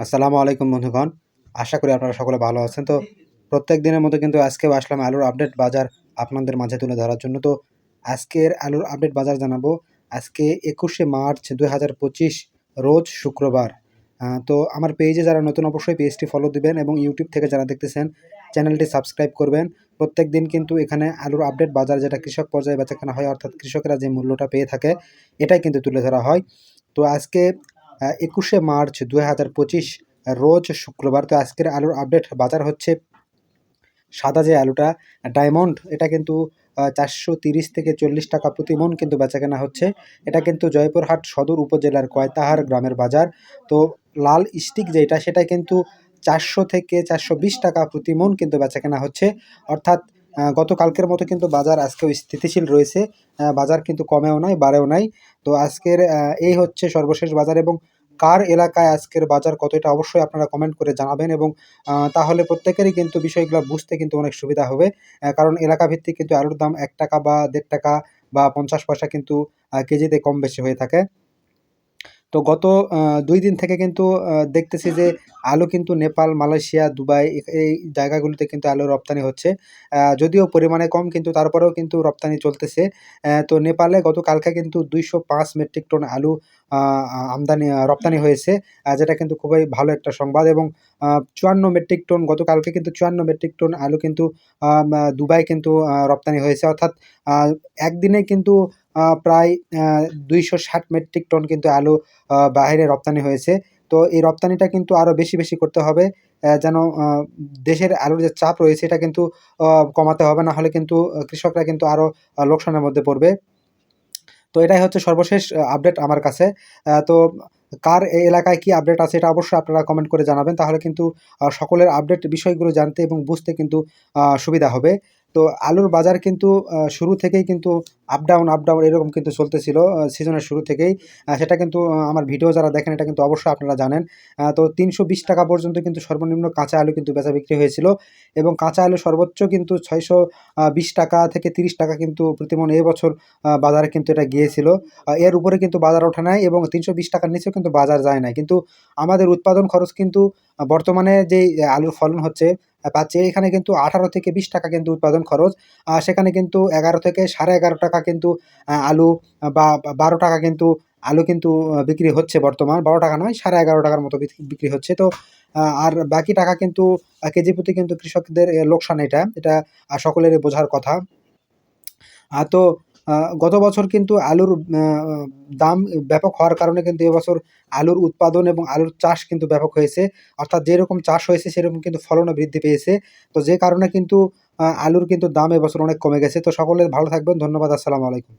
আসসালামু আলাইকুম বন্ধুগণ। আশা করি আপনারা সকলে ভালো আছেন। তো প্রত্যেক দিনের মতো কিন্তু আজকেও আসলাম আলুর আপডেট বাজার আপনাদের মাঝে তুলে ধরার জন্য। তো আজকের আলুর আপডেট বাজার জানাবো। আজকে ২১শে মার্চ ২০২৫ রোজ শুক্রবার। তো আমার পেজে যারা নতুন অবশ্যই পেজটি ফলো দিবেন এবং ইউটিউব থেকে যারা দেখতেছেন চ্যানেলটি সাবস্ক্রাইব করবেন। প্রত্যেকদিন কিন্তু এখানে আলুর আপডেট বাজার যেটা কৃষক পর্যায়ে বেচাকেনা হয়, অর্থাৎ কৃষকেরা যে মূল্যটা পেয়ে থাকে এটাই কিন্তু তুলে ধরা হয়। তো আজকে ২১শে মার্চ ২০২৫ রোজ শুক্রবার। তো আজকের আলুর আপডেট বাজার হচ্ছে সাদা যে আলুটা ডায়মন্ড, এটা কিন্তু ৪৩০ থেকে ৪০ টাকা প্রতি মন কিন্তু বেচাকেনা হচ্ছে। এটা কিন্তু জয়পুরহাট সদর উপজেলার কয়তাহার গ্রামের বাজার। তো লাল স্টিক যেটা সেটা কিন্তু ৪০০ থেকে ৪২০ টাকা প্রতি মন কিন্তু বেচাকেনা হচ্ছে। অর্থাৎ গতকালকের মতো কিন্তু বাজার আজকেও স্থিতিশীল রয়েছে। বাজার কিন্তু কমেও নাই বাড়েও নাই। তো আজকের এই হচ্ছে সর্বশেষ বাজার। এবং কার এলাকায় আজকের বাজার কত, এটা অবশ্যই আপনারা কমেন্ট করে জানাবেন। এবং তাহলে প্রত্যেকেরই কিন্তু বিষয়গুলো বুঝতে কিন্তু অনেক সুবিধা হবে। কারণ এলাকা ভিত্তিক কিন্তু আলুর দাম ৳১ বা ৳১.৫ বা ৫০ পয়সা কিন্তু কেজিতে কম বেশি হয়ে থাকে। তো গত ২ দিন থেকে কিন্তু দেখতেছি যে আলু কিন্তু নেপাল, মালয়েশিয়া, দুবাই এই জায়গাগুলোতে কিন্তু আলু রপ্তানি হচ্ছে। যদিও পরিমাণে কম কিন্তু তারপরেও কিন্তু রপ্তানি চলতেছে। তো নেপালে গতকালকে কিন্তু ২০৫ মেট্রিক টন আলু আ আ আমদানি রপ্তানি হয়েছে। যেটা কিন্তু খুবই ভালো একটা সংবাদ। এবং ৫৪ মেট্রিক টন গতকালকে কিন্তু ৫৪ মেট্রিক টন আলু কিন্তু দুবাই কিন্তু রপ্তানি হয়েছে। অর্থাৎ আ একদিনে কিন্তু প্রায় ২৬০ মেট্রিক টন কিন্তু আলু বাহিরে রপ্তানি হয়েছে। তো এই রপ্তানিটা কিন্তু আরও বেশি, বেশি করতে হবে। যেন দেশের আলুর যে চাপ রয়েছে এটা কিন্তু অ কমাতে হবে। না হলে কিন্তু কৃষকরা কিন্তু আরও লোকসানের মধ্যে পড়বে। তো এটাই হচ্ছে সর্বশেষ আপডেট আমার কাছে। তো কার এলাকায় কি আপডেট আছে এটা অবশ্যই আপনারা কমেন্ট করে জানাবেন। তাহলে কিন্তু সকলের আপডেট বিষয়গুলো জানতে এবং বুঝতে কিন্তু সুবিধা হবে। তো আলুর বাজার কিন্তু শুরু থেকেই কিন্তু আপ ডাউন এরকম কিন্তু চলতেছিল সিজনের শুরু থেকেই। সেটা কিন্তু আমার ভিডিও যারা দেখেন এটা কিন্তু অবশ্যই আপনারা জানেন। তো ৳৩২০ পর্যন্ত কিন্তু সর্বনিম্ন কাঁচা আলু কিন্তু বেচা বিক্রি হয়েছিল। এবং কাঁচা আলু সর্বোচ্চ কিন্তু ৳৬২০ থেকে ৳৩০ কিন্তু প্রতিমণ এবছর বাজারে কিন্তু এটা গিয়েছিল। এর উপরে কিন্তু বাজার ওঠে নাই এবং ৳৩২০ র নিচেও কিন্তু বাজার যায় নাই। কিন্তু আমাদের উৎপাদন খরচ কিন্তু বর্তমানে যেই আলুর ফলন হচ্ছে পাচ্ছি, এখানে কিন্তু ৳১৮ থেকে ৳২০ কিন্তু উৎপাদন খরচ। সেখানে কিন্তু ৳১১ থেকে ৳১১.৫ কিন্তু আলু বা ৳১২ কিন্তু আলু কিন্তু বিক্রি হচ্ছে বর্তমান। ৳১২ নয়, ৳11.৫ র মতো বিক্রি হচ্ছে। তো আর বাকি টাকা কিন্তু কেজি প্রতি কিন্তু কৃষকদের লোকসান এটা। এটা সকলেরই বোঝার কথা। তো আ গত বছর কিন্তু আলুর দাম ব্যাপক হওয়ার কারণে কিন্তু এবছর আলুর উৎপাদন এবং আলুর চাষ কিন্তু ব্যাপক হয়েছে। অর্থাৎ যেরকম চাষ হয়েছে সেরকম কিন্তু ফলনও বৃদ্ধি পেয়েছে। তো যে কারণে কিন্তু আলুর কিন্তু দাম এবছর অনেক কমে গেছে। তো সকলে ভালো থাকবেন। ধন্যবাদ। আসসালামু আলাইকুম।